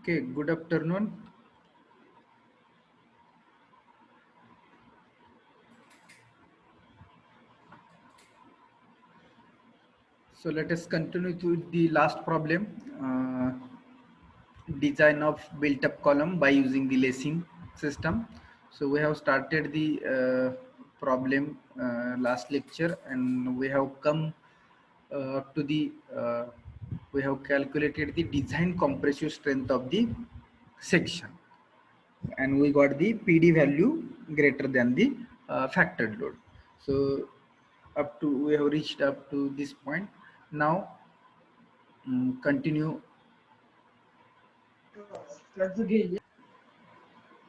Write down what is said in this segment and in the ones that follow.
Okay, good afternoon. So let us continue to the last problem. Design of built-up column by using the lacing system. So we have started the problem last lecture, and we have come to the we have calculated the design compressive strength of the section, and we got the PD value greater than the factored load. So up to we have reached up to this point. Now continue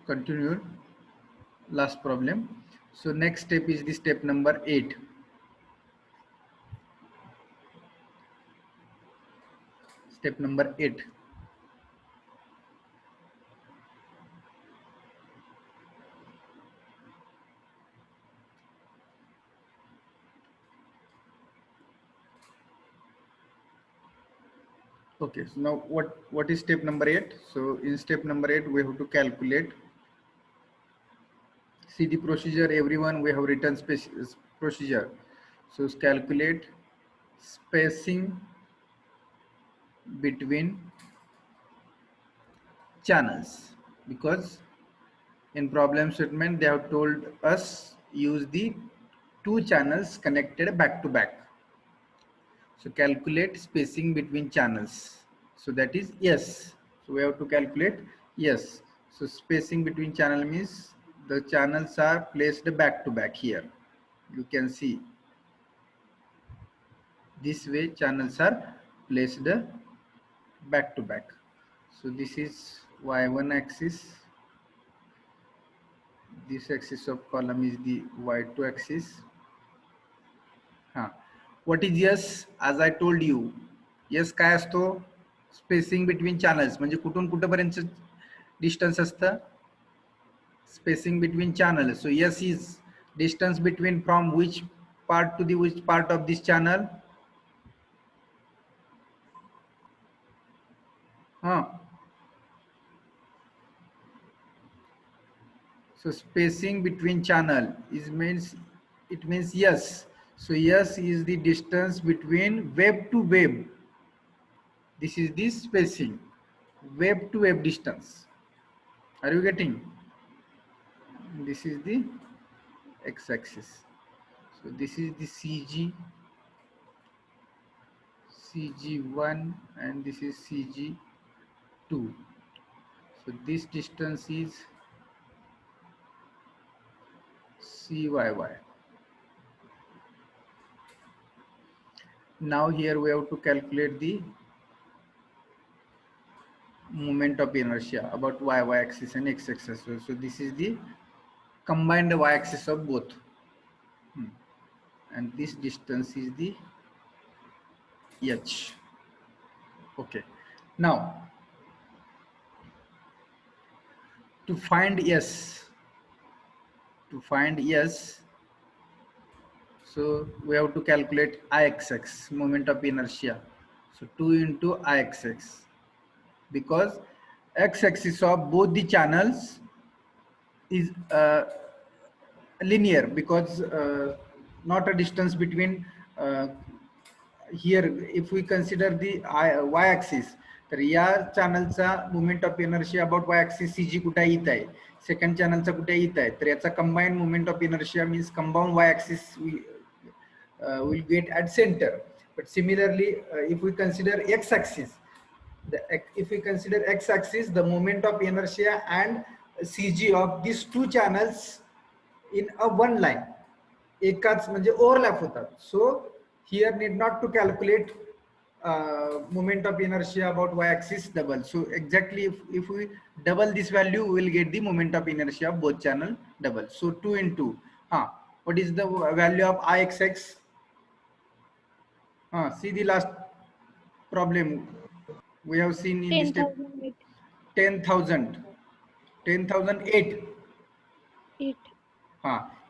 continued last problem. So next step is the step number 8. Step number 8. Okay, so now what is step number 8? So in step number 8 we have to calculate. See the procedure, everyone, we have written procedure. So calculate spacing between channels, because in problem statement they have told us use the two channels connected back to back. So calculate spacing between channels. So that is yes. So we have to calculate yes. So spacing between channel means the channels are placed back to back here. You can see this way channels are placed back to back. So this is y1 axis. This axis of column is the y2 axis. What is yes? As I told you, yes काय असतो? Spacing between channels म्हणजे कुठून कुठपर्यंत distance असतं? Spacing between channel. So yes is distance between from which part to the which part of this channel? So spacing between channel is means it means yes. So yes is the distance between web to web. This is the spacing, web to web distance. Are you getting? This is the x-axis. So this is the CG1, and this is CG2. So this distance is CYY. Now here we have to calculate the moment of inertia about y-axis and x-axis. So this is the combined y-axis of both, and this distance is the h. Okay, now to find s, so we have to calculate ixx, moment of inertia. So 2 into ixx, because x-axis of both the channels is linear, because not a distance between here. If we consider the y-axis, तर या चॅनलचा moment of inertia about y-axis CG कुठे येत आहे, second चॅनलचा कुठे येत आहे, तर याचा combined moment of inertia means compound y-axis will get at center. But similarly, if we consider x-axis, if we consider x-axis, the moment of inertia and CG of these two channels in a one line, एकाच म्हणजे overlap होतात. So here need not to calculate moment of inertia about y-axis double. So exactly if we double this value, we will get the moment of inertia of both channel double. So 2 into what is the value of ixx? See the last problem we have seen in this step. 10,000 10,008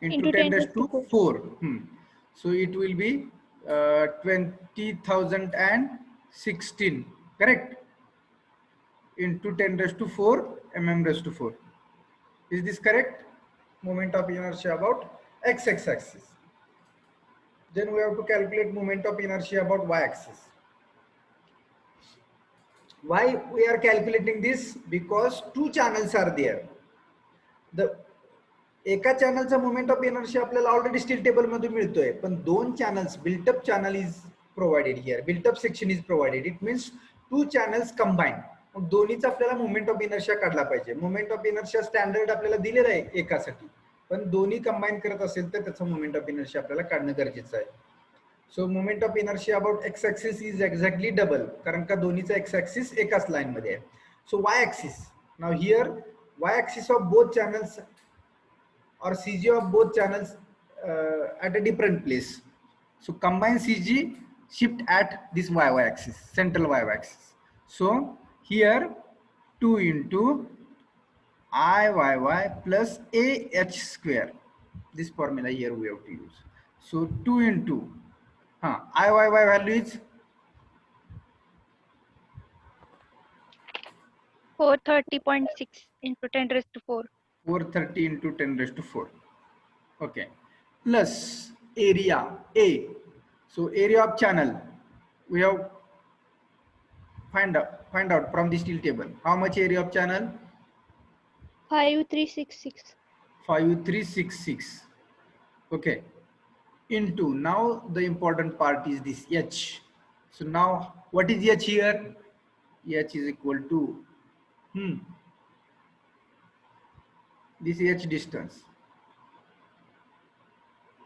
into 10 raised to 4. So it will be 20,016, correct? into 10 raised to 4 mm raised to 4. Is this correct? Moment of inertia about x axis. Then we have to calculate moment of inertia about y axis. Why we are calculating this? Because two channels are there. The एका चॅनलचा moment of inertia आपल्याला already steel table मध्ये मिळतोय, पण दोन channels built up channel is provided here, built up section is provided. It means two channels combine. मग दोन्हीचा आपल्याला मोमेंट ऑफ इनर्शिया काढला पाहिजे. मोमेंट ऑफ इनर्शिया स्टँडर्ड आपल्याला दिलेला आहे एकासाठी, पण दोन्ही कंबाईन करत असेल तर त्याचा मोमेंट ऑफ इनर्शिया आपल्याला काढणं गरजेचं आहे. So moment of inertia about X axis is exactly double, कारण का दोन्हीचा एक्स ऍक्सिस एकाच लाईन मध्ये आहे. So Y axis, now here Y axis of both channels or CG of both channels at a different place. So combine CG shift at this y axis, central y axis. So here 2 into Iyy plus AH square. This formula here we have to use. So 2 into Iyy value is 430.6 into 10 raised to 4. 430 into 10 raised to 4. Okay, plus area A. So area of channel we have find out from the steel table. How much area of channel? 5366. 5366. Okay, into, now the important part is this H. So now what is H here? H is equal to this H distance.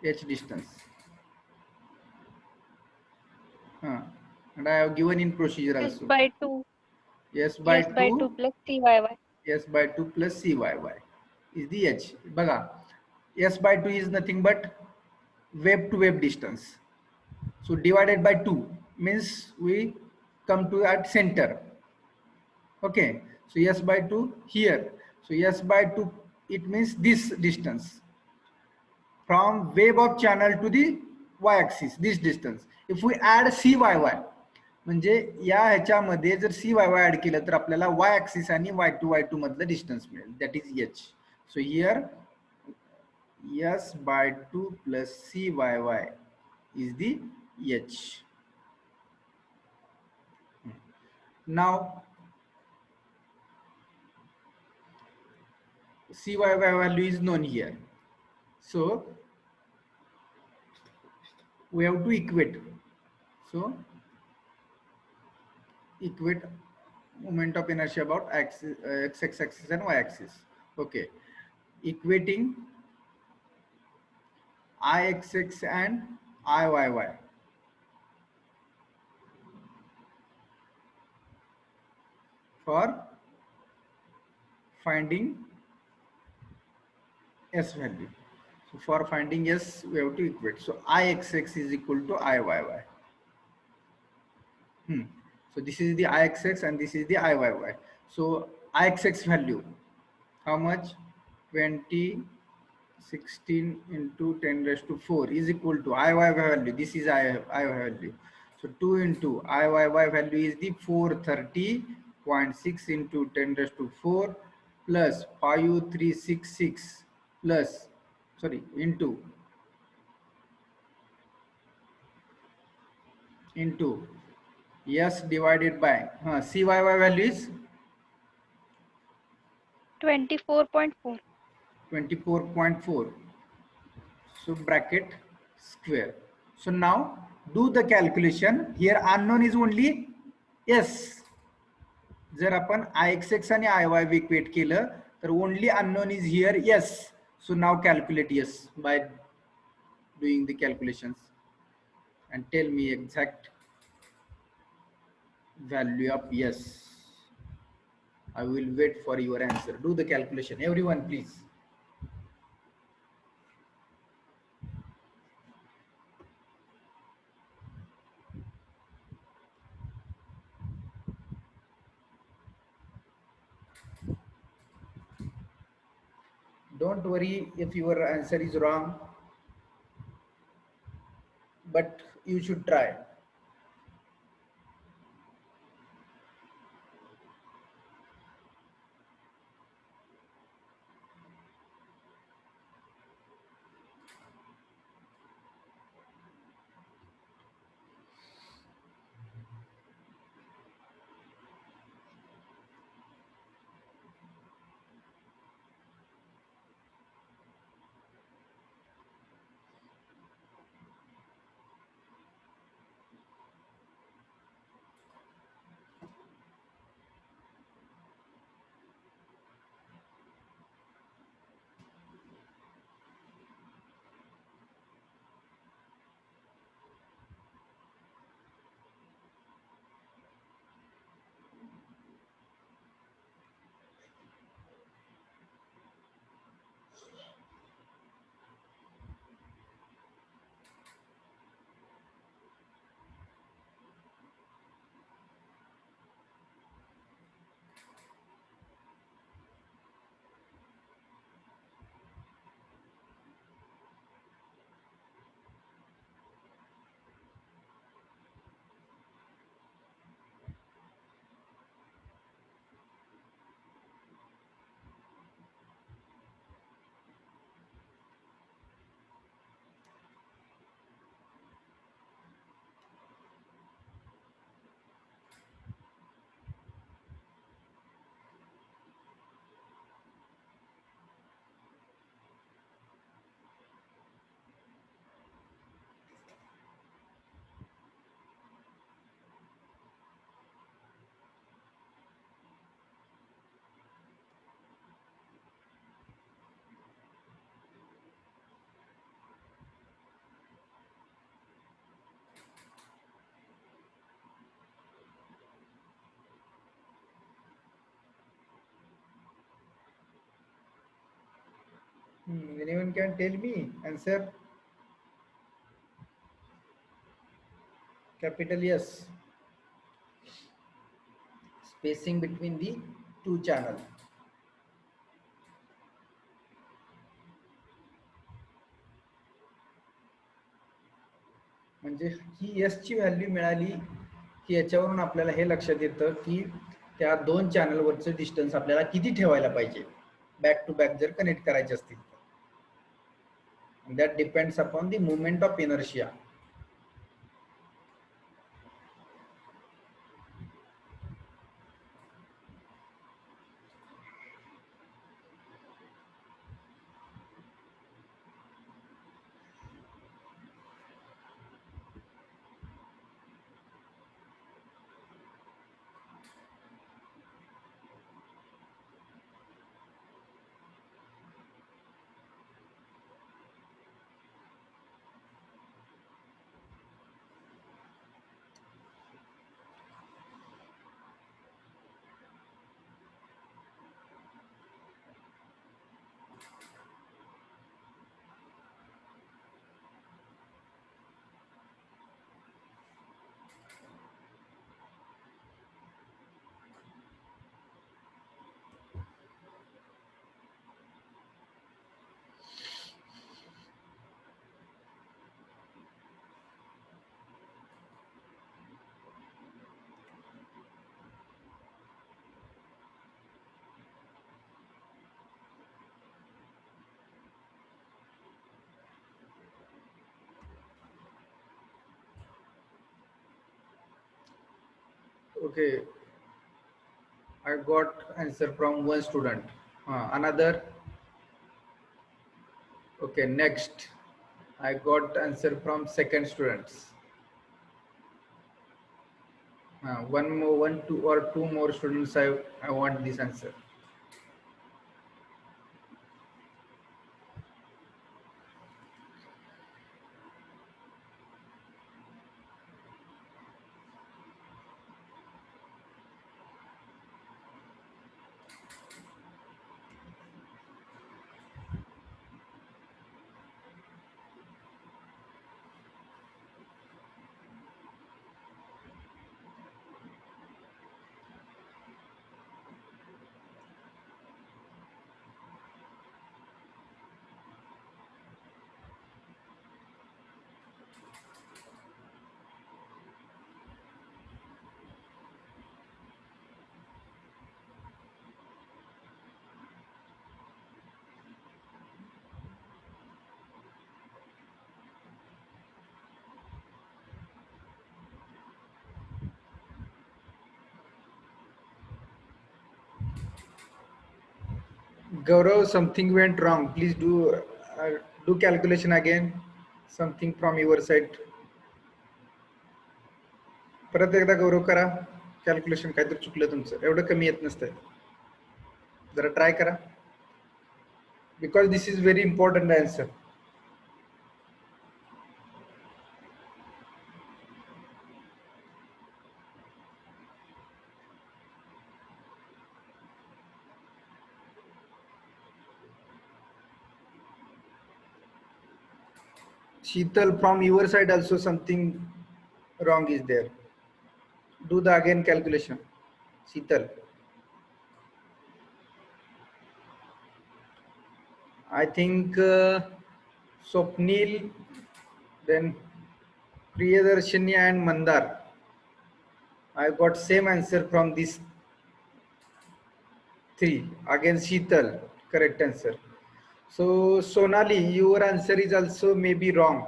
H distance. And I have given in procedure S also. by 2. S by 2 plus CYY. S by 2 plus CYY is the H. Baga, S by 2 is nothing but wave to wave distance. So divided by 2 means we come to at center. Okay, so S by 2 here. So S by 2, it means this distance from wave of channel to the y-axis, this distance. If we add CYY, म्हणजे या ह्याच्यामध्ये जर CYY add केलं तर आपल्याला y axis आणि y2 मधलं distance मिळेल, that is H. So here S by 2 plus CYY is the H. Now CYY value is known here, so we have to equate. So equate moment of inertia about axis, x axis and y axis. Okay, equating Ixx and Iyy. For finding S value. So for finding S, we have to equate. So Ixx is equal to Iyy. So this is the Ixx and this is the Iyy. So Ixx value, how much? 20, 16 into 10 raised to 4 is equal to Iyy value. This is Iyy value. So 2 into Iyy value is the 430.6 into 10 raised to 4 plus 5366 plus, sorry, into S divided by CYY value is 24.4. 24.4. So bracket square. So now do the calculation. Here unknown is only S. जर आपण Ixx आणि Iy equate केलं तर only unknown is here S. So now calculate S by doing the calculations and tell me exact value of S. I will wait for your answer. Do the calculation, everyone, please. Don't worry if your answer is wrong, but you should try. Anyone can tell me answer? Capital yes. Spacing between the two channel. म्हणजे ही S ची value मिळाली की याच्यावरून आपल्याला हे लक्षात येतं की त्या दोन चॅनलवरचं डिस्टन्स आपल्याला किती ठेवायला पाहिजे बॅक टू बॅक जर कनेक्ट करायचे असतील. That depends upon the movement of inertia. Okay, I got answer from one student. Another. Okay, next. I got answer from second students. One more, one, two, or two more students. I want this answer. Gaurav, something went wrong. Please do calculation again. Something from your side. परत एकदा गौरव करा calculation. काहीतरी चुकलं तुमचं. एवढं कमी येत नसतं. जरा ट्राय करा. Because this is very important answer. Sheetal, from your side also something wrong is there. Do the again calculation. Sheetal. I think Swapnil, then Priyadarshini and Mandar. I got same answer from these three. Again Sheetal, correct answer. So Sonali, your answer is also maybe wrong.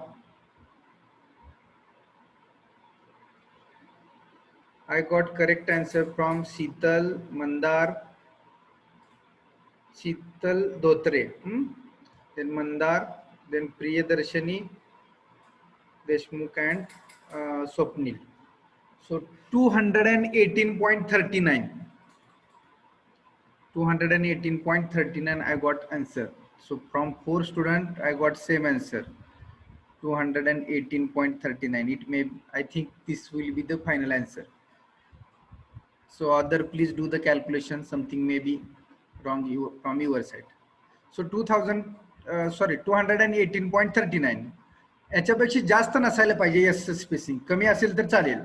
I got correct answer from Sheetal, Mandar, Sheetal Dhotre, then Mandar, then Priyadarshani, Deshmukh and Swapnil. So 218.39. 218.39 I got answer. So from 4 student I got same answer. 218.39. It may, I think this will be the final answer. So other, please do the calculation. Something may be wrong from your side. So 2000 sorry 218.39 याच्यापेक्षा जास्त नसायला पाहिजे S spacing, कमी असेल तर चालेल.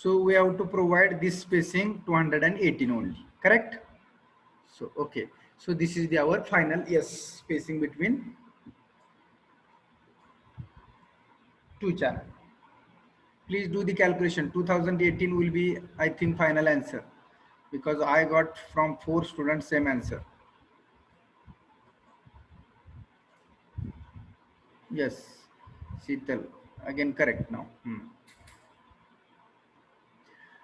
So we have to provide this spacing 218 only, correct. So okay, so this is the our final yes spacing between two channel. Please do the calculation. 2018 will be, I think, final answer, because I got from 4 students same answer. Yes, Sheetal again correct now.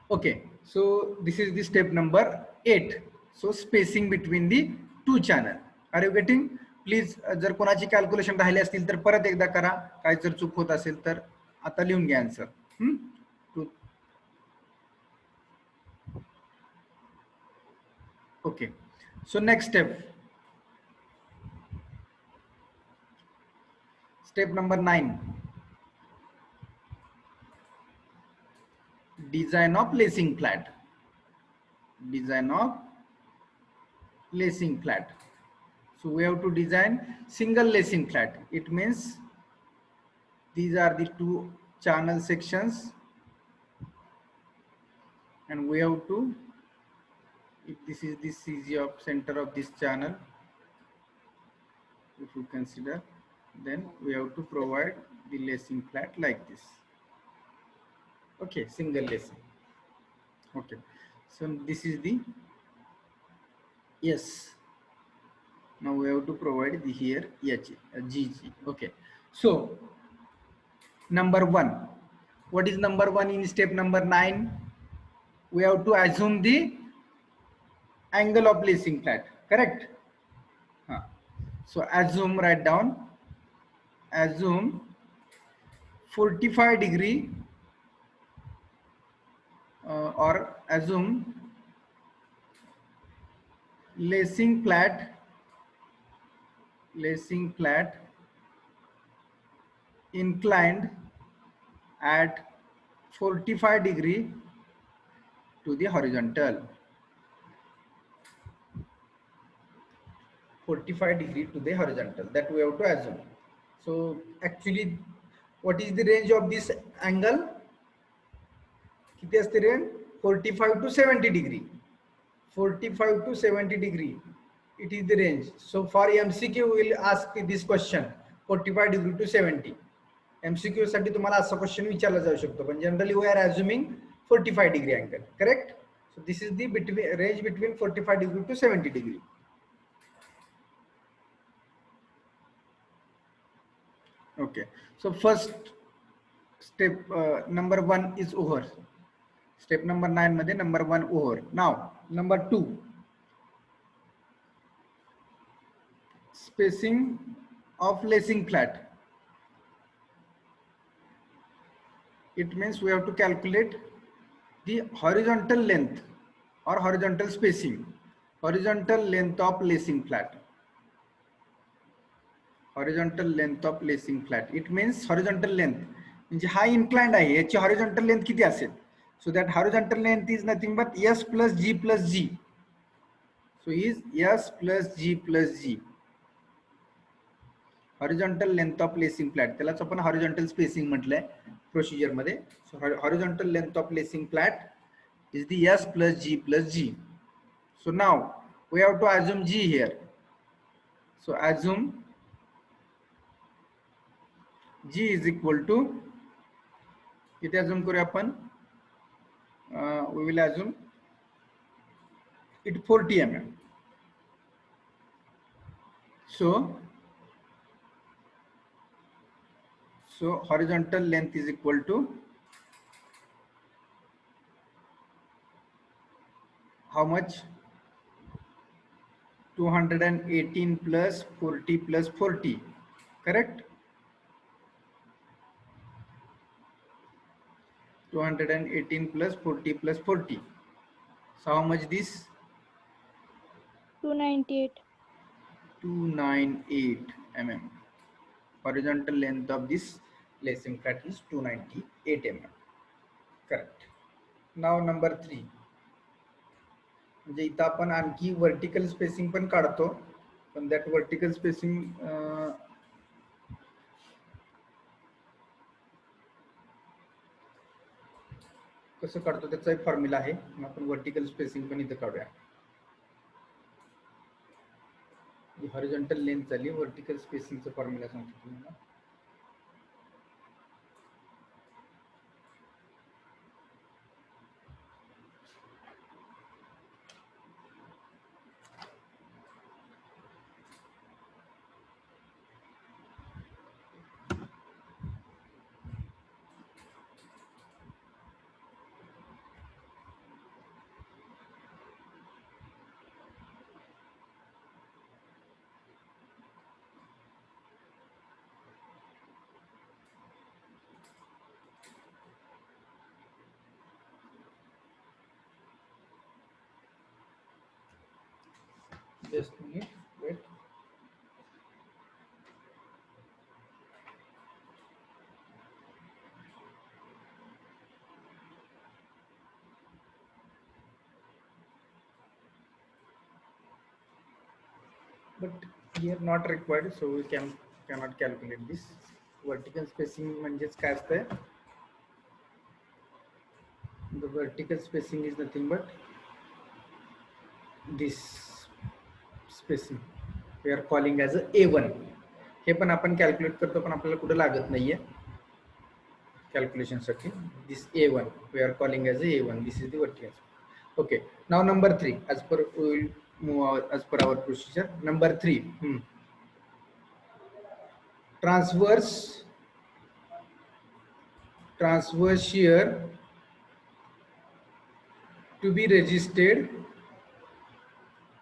Okay, so this is the step number 8. So spacing between the two channel. Are you getting? Please जर कोणाची calculation राहिले असतील तर परत एकदा करा. काय जर चूक होत असेल तर आता लिहून घ्या answer. Okay, so next step. Step number 9. Design of lacing flat. Design of lacing flat. So we have to design single lacing flat. It means these are the two channel sections, and we have to, if this is the CG of center of this channel, if you consider, then we have to provide the lacing flat like this. Okay, single lacing. Okay, so this is the yes. Now we have to provide the here GG. Okay, so number 1. What is number 1 in step number 9? We have to assume the angle of lacing flat, correct? So assume, write down, assume 45 degree or assume lacing flat inclined at 45 degree to the horizontal. 45 degree to the horizontal, that we have to assume. So actually, what is the range of this angle? किती असते range? 45 to 70 degree. 45 to 70 degree. It is the range. So for MCQ we will ask this question 45 degree to 70. MCQ साठी तुम्हाला असा question विचारला जाऊ शकतो, पण generally we are assuming 45 degree angle, correct? So this is the range between 45 degree to 70 degree. Okay, so first step number 1 is over. Step number 9 मध्ये number 1 over. Now number 2, spacing of lacing flat. It means we have to calculate the horizontal length or horizontal spacing, horizontal length of lacing flat. Horizontal length of lacing flat. It means horizontal length म्हणजे हा inclined आहे, याची horizontal length किती असेल? So that horizontal length is nothing but S plus G plus G. So is S plus G plus G. Horizontal length of lacing flat. त्यालाच आपण horizontal spacing म्हटलंय procedure मध्ये. So horizontal length of lacing flat is the S plus G plus G. So now we have to assume G here. So assume G is equal to, किती assume करूया आपण? We will assume it 40 mm. So horizontal length is equal to how much? 218 plus 40 plus 40, correct? 218 plus 40 plus 40. So how much this? 298. 298 mm. Horizontal length of this lacing flat is 298 mm. Correct. Now number 3. म्हणजे इथं आपण आणखी vertical spacing पण काढतो, पण that vertical spacing कसं काढतो त्याचा एक फॉर्म्युला आहे. आपण व्हर्टिकल स्पेसिंग पण इथं काढूया. हॉरिझॉन्टल लेंथ झाली, व्हर्टिकल स्पेसिंगचा फॉर्म्युला सांगतो तुम्हाला. Just a minute, wait. But here not required, so we cannot calculate this. Vertical spacing म्हणजेच काय असतंय? The vertical spacing is nothing but this spacing we are calling as a A1. हे पण आपण calculate करतो, पण आपल्याला कुठे लागत नाहीये calculation साठी. This A1 we are calling as a A1. This is the vertical. Okay, now number 3, as per we will move as per our procedure. Number 3, transverse shear to be registered.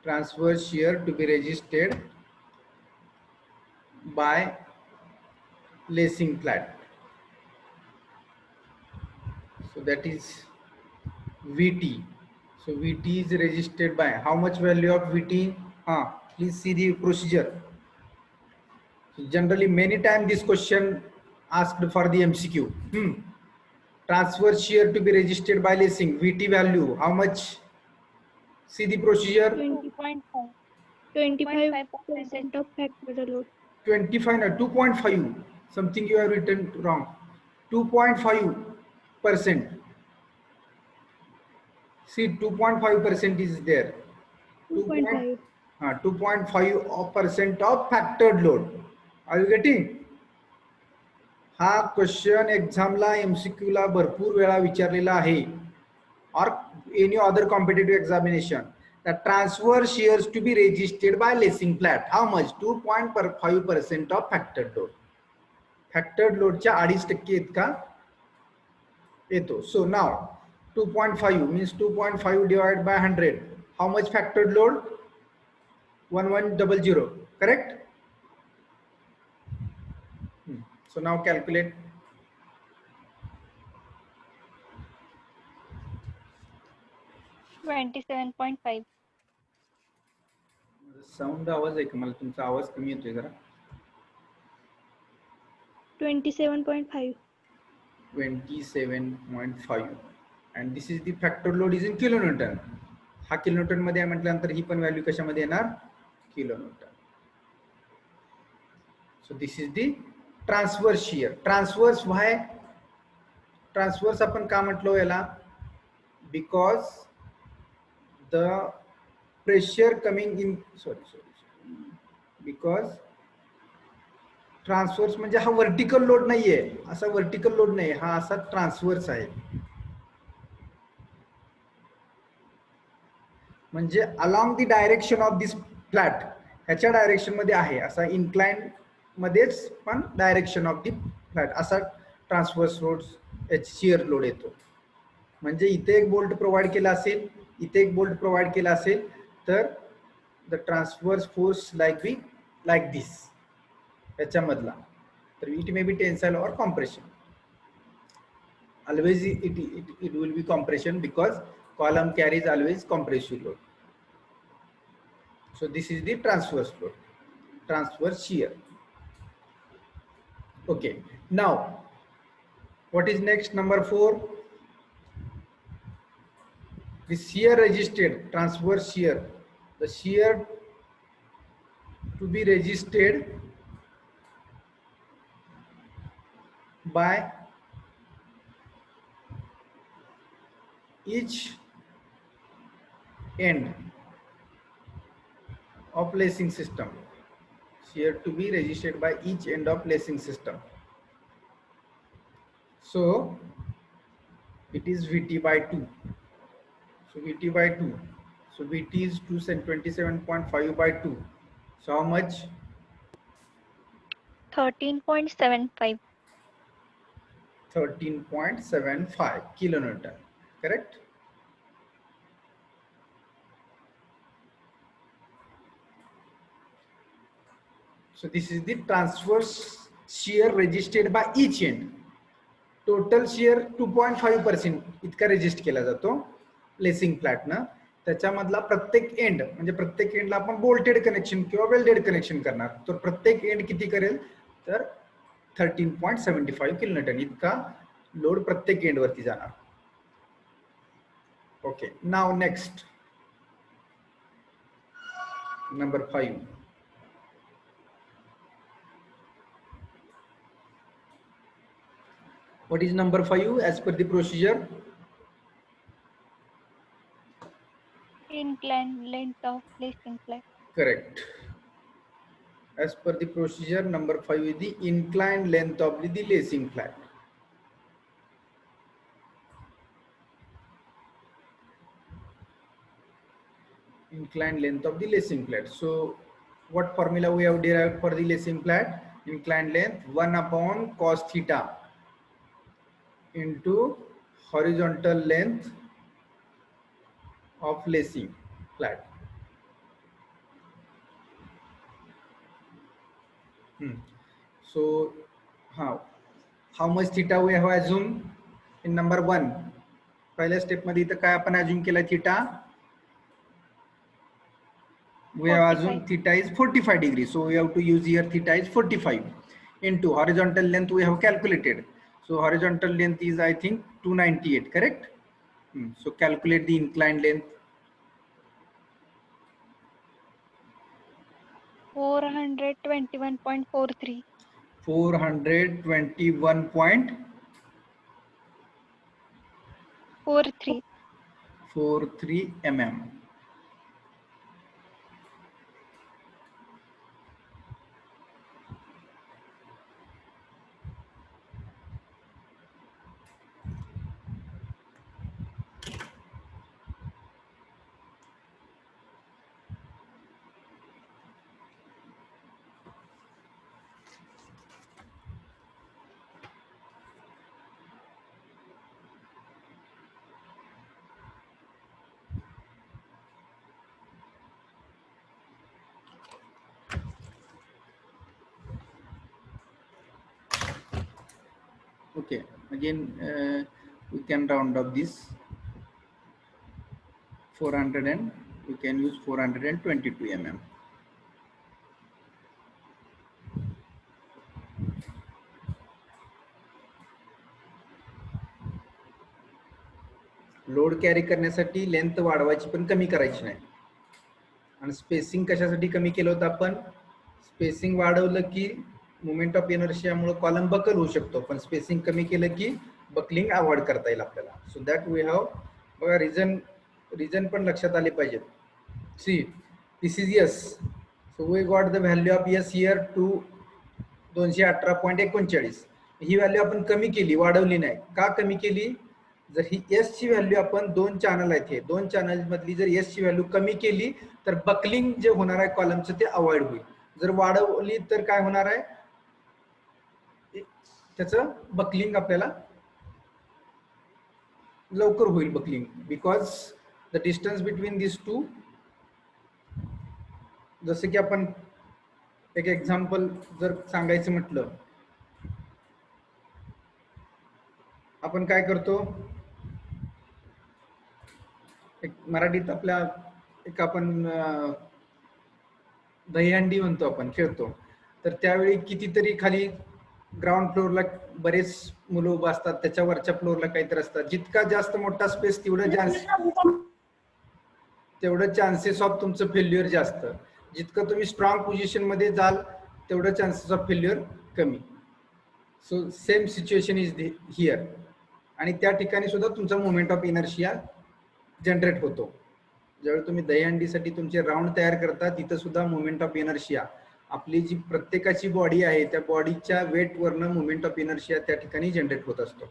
Transverse shear to be registered by lacing plat. So that is VT. So VT is registered by how much value of VT? Please see the procedure. So generally many times this question asked for the MCQ. Transverse shear to be registered by lacing, VT value how much? See the procedure. 20.5. 25% of factor load. 25 no, 2.5, something you have written wrong. 2.5%. See, 2.5% is there. 2.5. 2.5% of factored load. Are you getting? हा question एक्झामला MCQ ला भरपूर वेळा विचारलेला आहे, or any other competitive examination. The transverse shears to be registered by lacing plat. How much? 2.5% of factored load. Factored load च्या 2.5% इतका येतो. So now 2.5 means 2.5 divided by 100. How much factored load? 1100. Correct? So now calculate. $27.5. Sound आवाज आहे का? मला तुमचा आवाज कमी येतोय जरा. 27.5. 27.5 and this is the factor load is in kilonewton. हा किलोन्यूटन मध्ये आहे म्हटल्यानंतर ही पण व्हॅल्यू कशामध्ये येणार? Kilonewton. So this is the transverse shear. Transverse why? Transverse आपण का म्हटलो याला? Because the pressure coming in, because transverse म्हणजे हा वर्टिकल लोड नाहीये, असा वर्टिकल लोड नाही, हा असा ट्रान्सवर्स आहे. म्हणजे along the direction of this flat, ह्याच्या डायरेक्शन मध्ये आहे, असा इन्क्लाइन मध्येच पण डायरेक्शन ऑफ दी फ्लॅट असा ट्रान्सवर्स लोड शियर लोड येतो. म्हणजे इथे एक बोल्ट प्रोव्हाइड केला असेल, इथे एक बोल्ट प्रोव्हाइड केला असेल, तर the transverse force like this याच्यामधला, तर इट मे बी टेन्साइल और compression. Always it will be compression because column carries always compressive load. So this is the transverse load, transverse shear. Okay, now what is next? Number 4, the shear registered, transverse shear, the shear to be registered by each end of lacing system. Shear to be registered by each end of lacing system. So it is Vt by 2. So Vt by 2. So Vt is 227.5 by 2. So how much? 13.75. 13.75 kilonewton. Correct? So this is the transverse shear registered by each end. Total shear 2.5% इतका resist केला जातो lacing फ्लॅटनं. त्याच्यामधला प्रत्येक and म्हणजे प्रत्येक एंडला आपण bolted connection किंवा वेल्डेड कनेक्शन करणार. तर प्रत्येक एंड किती करेल तर 13.75 किलोन्यूटन इतका लोड प्रत्येक एंड वरती जाणार. Okay, now next number 5. What is number 5 as per the procedure? Inclined length of lacing flat. Correct. As per the procedure, number 5 is the inclined length of the lacing flat. Inclined length of the lacing flat. So what formula we have derived for the lacing flat? Inclined length 1 upon cos theta into horizontal length of lacing flat. So how much theta we have assumed in number 1? पहिल्या step मध्ये इथं काय आपण assume केला theta? We have assumed theta is 45 degrees, so we have to use here theta is 45 into horizontal length we have calculated. So horizontal length is I think 298, correct? So calculate the inclined length. 421.43. 421.43 mm. Okay, again we can round up this 400 and we can use 422 mm. Load carry करण्यासाठी length वाढवायची पण कमी करायची नाही. आणि spacing कशासाठी कमी केलं होतं आपण? स्पेसिंग वाढवलं की मोमेंट ऑफ इनर्शियामुळे कॉलम बकल होऊ शकतो, पण स्पेसिंग कमी केलं की बकलिंग अवॉइड करता येईल आपल्याला. सो दॅट वी हॅव बघा रिझन पण लक्षात आले पाहिजेत. See this is yes. So we got the value of yes here to 218.39. ही व्हॅल्यू आपण कमी केली, वाढवली नाही. का कमी केली? जर ही एस ची व्हॅल्यू आपण 2 चॅनल आहेत, हे 2 चॅनल मधली जर एस ची व्हॅल्यू कमी केली तर बकलिंग जे होणार आहे कॉलमचं ते अवॉइड होईल. जर वाढवली तर काय होणार आहे? त्याचं बकलिंग आपल्याला लवकर होईल buckling, because the distance between this two. जसं की आपण एक एक्झाम्पल जर सांगायचं म्हटलं, आपण काय करतो, एक मराठीत आपल्या एक आपण दहीहंडी म्हणतो, आपण खेळतो. तर त्यावेळी कितीतरी खाली ग्राउंड फ्लोअरला बरेच मुलं उभं असतात, त्याच्या वरच्या फ्लोअरला काहीतरी असतात. जितका जास्त मोठा स्पेस तेवढं चान्सेस ऑफ तुमचं फेल्युअर जास्त. जितकं तुम्ही स्ट्रॉंग पोझिशन मध्ये जाल तेवढं चान्सेस ऑफ फेल्युअर कमी. So same situation is here. आणि त्या ठिकाणी सुद्धा तुमचा मोमेंट ऑफ इनर्शिया जनरेट होतो. ज्यावेळी तुम्ही दहीहंडीसाठी तुमचे राऊंड तयार करता तिथं सुद्धा मोमेंट ऑफ इनर्शिया आपली जी प्रत्येकाची बॉडी आहे त्या बॉडीच्या वेट वरनं मोमेंट ऑफ इनर्शिया त्या ठिकाणी जनरेट होत असतो.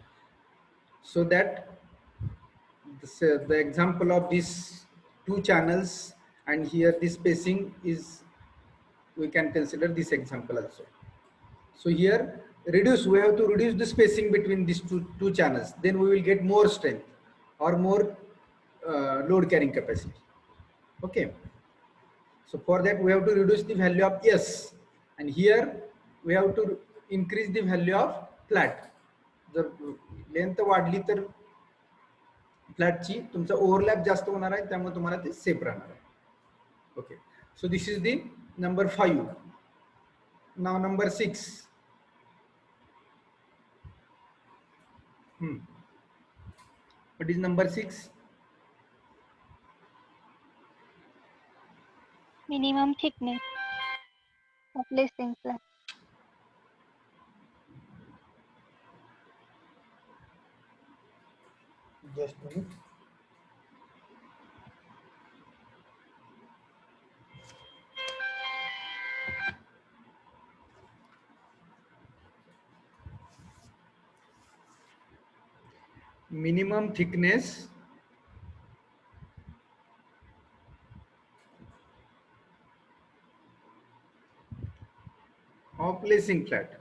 So that the example of these two channels and here this spacing is we can consider this example also. So here we have to reduce the spacing between these two channels, then we will get more strength or more load carrying capacity. Okay, so for that we have to reduce the value of S, and here we have to increase the value of flat. जर length वाढली तर फ्लॅटची तुमचा overlap जास्त होणार आहे, त्यामुळे तुम्हाला ते सेफ राहणार आहे. Okay, so this is the number 5. Now number 6. What is number 6? Minimum thickness of lacing flat. Just a minute. Minimum thickness of lacing flat.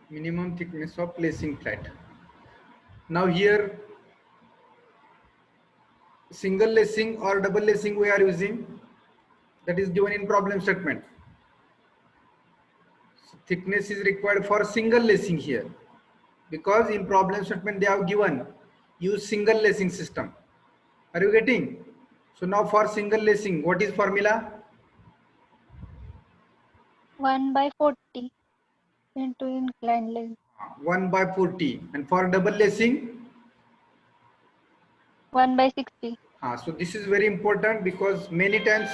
Minimum thickness of lacing flat. Now here single lacing or double lacing we are using, that is given in problem statement. So thickness is required for single lacing here, because in problem statement they have given use single lacing system. Are you getting? So now for single lacing, what is formula? 1/40 into inclined length. 1/40. And for double lacing? 1/60. So this is very important, because many times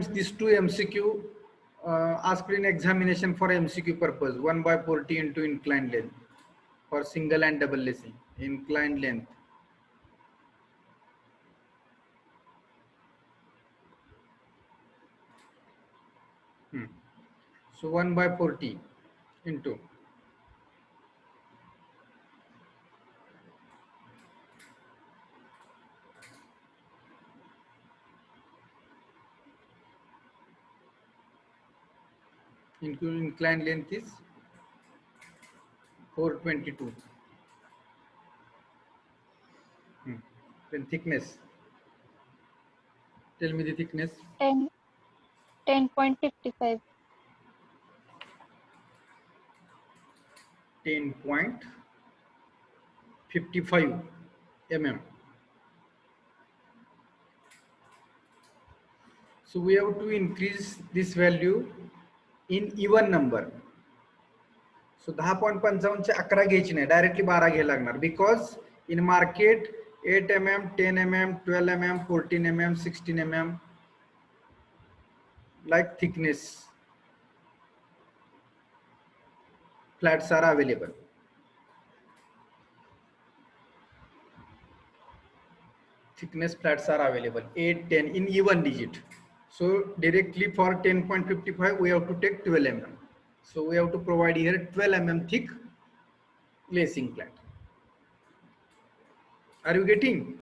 these two MCQ asked in examination for MCQ purpose. 1/40 into inclined length for single and double lacing. Inclined length. So 1/40 into inclined length is 422. Then thickness. Tell me the thickness. 10.55. 10.55 mm. So we have to increase this value in even number. So 10.55 चे 11 घ्यायची नाही, directly 12 घ्यायला लागणार, because in market 8 mm, 10 mm, 12 mm, 14 mm, 16 mm like thickness flats are available. Thickness flats are available 8, 10 in even digit. So directly for 10.55 we have to take 12 mm. So we have to provide here 12 mm thick lacing flat. Are you getting?